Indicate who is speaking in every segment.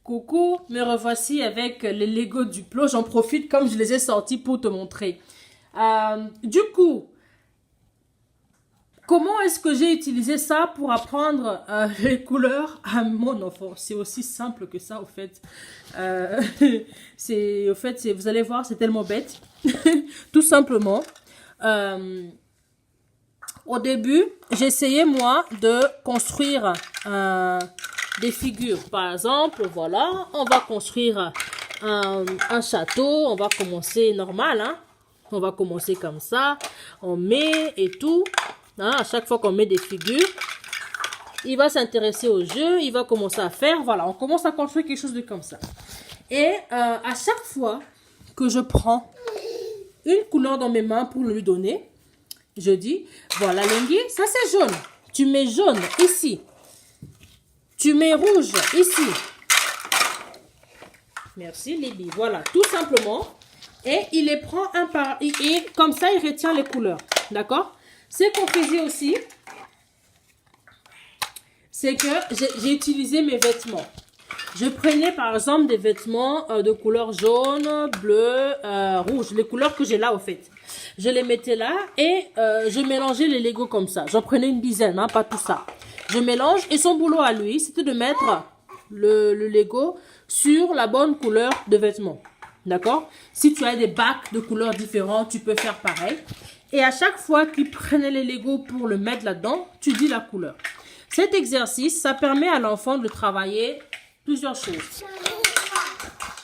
Speaker 1: Coucou, me revoici avec les Lego Duplo. J'en profite comme je les ai sortis pour te montrer. Du coup, comment est-ce que j'ai utilisé ça pour apprendre les couleurs à mon enfant? C'est aussi simple que ça, au fait. Vous allez voir, c'est tellement bête. Tout simplement. Au début, j'essayais moi de construire des figures. Par exemple, voilà, on va construire un château. On va commencer normal, hein. On va commencer comme ça. On met et tout. Hein, à chaque fois qu'on met des figures, il va s'intéresser au jeu. Il va commencer à faire. Voilà, on commence à construire quelque chose de comme ça. Et à chaque fois que je prends une couleur dans mes mains pour lui donner, je dis, voilà Lengui, ça c'est jaune. Tu mets jaune ici. Tu mets rouge ici. Merci Lily. Voilà, tout simplement. Et il les prend un par un. Et comme ça, il retient les couleurs. D'accord? Ce qu'on faisait aussi, c'est que j'ai utilisé mes vêtements. Je prenais par exemple des vêtements de couleur jaune, bleu, rouge. Les couleurs que j'ai là au fait. Je les mettais là et je mélangeais les Legos comme ça. J'en prenais une dizaine, hein, pas tout ça. Je mélange et son boulot à lui, c'était de mettre le Lego sur la bonne couleur de vêtements. D'accord? Si tu as des bacs de couleurs différentes, tu peux faire pareil. Et à chaque fois qu'il prenait les Legos pour le mettre là-dedans, tu dis la couleur. Cet exercice, ça permet à l'enfant de travailler plusieurs choses.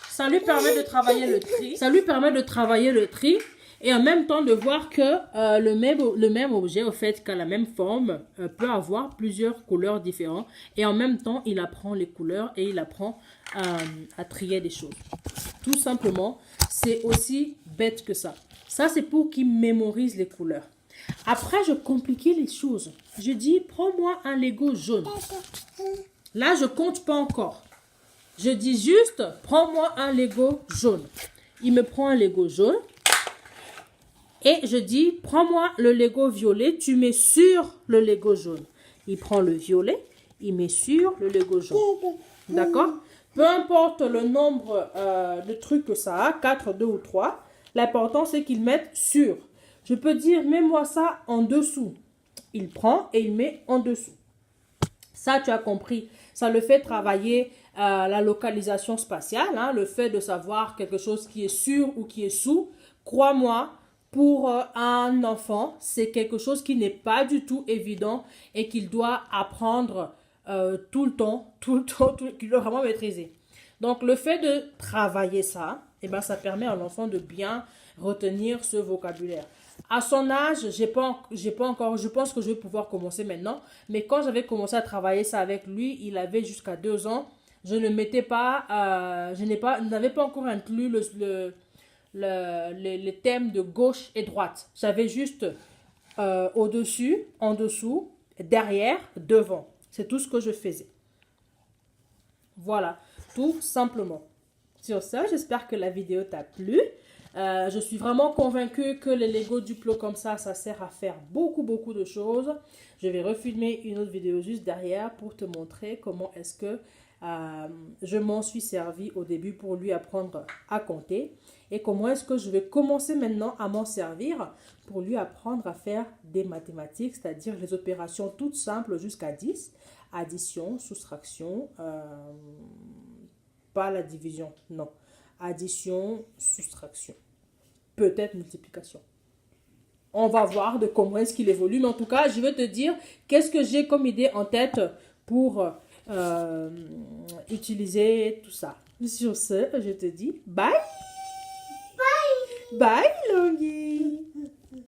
Speaker 1: Ça lui permet de travailler le tri. Ça lui permet de travailler le tri. Et en même temps de voir que le même objet, au fait, qu'à la même forme, peut avoir plusieurs couleurs différentes. Et en même temps, il apprend les couleurs et il apprend à trier des choses. Tout simplement, c'est aussi bête que ça. Ça, c'est pour qu'il mémorise les couleurs. Après, je compliquais les choses. Je dis, prends-moi un Lego jaune. Là, je compte pas encore. Je dis juste, prends-moi un Lego jaune. Il me prend un Lego jaune. Et je dis, prends-moi le Lego violet, tu mets sur le Lego jaune. Il prend le violet, il met sur le Lego jaune. D'accord? Peu importe le nombre de trucs que ça a, 4, 2 ou 3, l'important c'est qu'il mette sur. Je peux dire, mets-moi ça en dessous. Il prend et il met en dessous. Ça, tu as compris. Ça le fait travailler la localisation spatiale, hein, le fait de savoir quelque chose qui est sur ou qui est sous. Crois-moi, pour un enfant, c'est quelque chose qui n'est pas du tout évident et qu'il doit apprendre tout le temps, qu'il doit vraiment maîtriser. Donc, le fait de travailler ça, eh ben, ça permet à l'enfant de bien retenir ce vocabulaire. À son âge, j'ai pas encore, je pense que je vais pouvoir commencer maintenant, mais quand j'avais commencé à travailler ça avec lui, il avait jusqu'à 2 ans, je ne mettais pas, n'avais pas encore inclus les thèmes de gauche et droite. J'avais juste au-dessus, en dessous, derrière, devant. C'est tout ce que je faisais. Voilà, tout simplement. Sur ça, j'espère que la vidéo t'a plu. Je suis vraiment convaincue que les Lego Duplo comme ça sert à faire beaucoup de choses. Je vais refilmer une autre vidéo juste derrière pour te montrer comment est-ce que je m'en suis servi au début pour lui apprendre à compter et comment est-ce que je vais commencer maintenant à m'en servir pour lui apprendre à faire des mathématiques, c'est-à-dire les opérations toutes simples jusqu'à 10, addition, soustraction, pas la division, non, addition, soustraction, peut-être multiplication. On va voir de comment est-ce qu'il évolue, mais en tout cas, je vais te dire qu'est-ce que j'ai comme idée en tête pour utiliser tout ça. Sur ce, je te dis bye. Bye. Bye, Longhi.